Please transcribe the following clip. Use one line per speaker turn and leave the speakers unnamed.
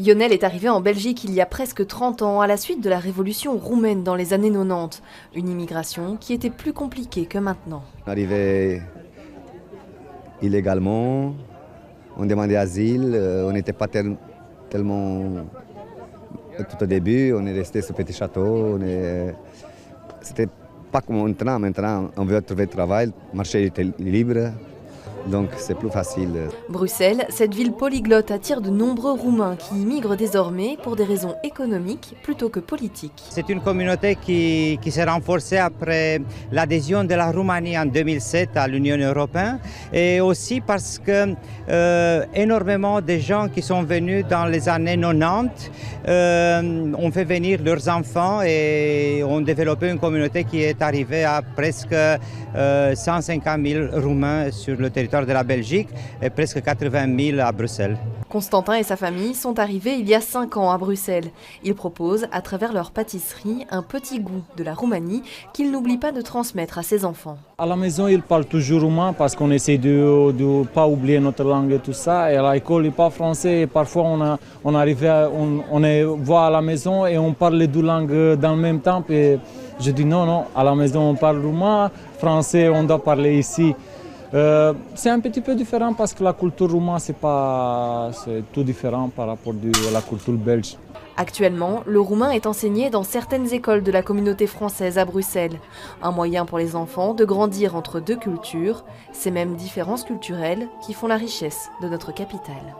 Lionel est arrivé en Belgique il y a presque 30 ans à la suite de la révolution roumaine dans les années 90. Une immigration qui était plus compliquée que maintenant.
On arrivait illégalement, on demandait asile, on n'était pas tellement... Tout au début, on est resté sur petit château. C'était pas comme maintenant. Maintenant, on veut trouver travail, le marché était libre. Donc c'est plus facile.
Bruxelles, cette ville polyglotte attire de nombreux Roumains qui y migrent désormais pour des raisons économiques plutôt que politiques.
C'est une communauté qui s'est renforcée après l'adhésion de la Roumanie en 2007 à l'Union européenne et aussi parce que énormément de gens qui sont venus dans les années 90 ont fait venir leurs enfants et ont développé une communauté qui est arrivée à presque 150 000 Roumains sur le territoire de la Belgique et presque 80 000 à Bruxelles.
Constantin et sa famille sont arrivés il y a 5 ans à Bruxelles. Ils proposent, à travers leur pâtisserie, un petit goût de la Roumanie qu'ils n'oublient pas de transmettre à ses enfants.
À la maison, ils parlent toujours roumain parce qu'on essaie de ne pas oublier notre langue et tout ça. Et à l'école, ils parlent français. Et parfois, on voit à la maison et on parle les deux langues dans le même temps. Et je dis non, à la maison, on parle roumain, français, on doit parler ici. C'est un petit peu différent parce que la culture roumaine, c'est tout différent par rapport à la culture belge.
Actuellement, le roumain est enseigné dans certaines écoles de la communauté française à Bruxelles. Un moyen pour les enfants de grandir entre deux cultures, ces mêmes différences culturelles qui font la richesse de notre capitale.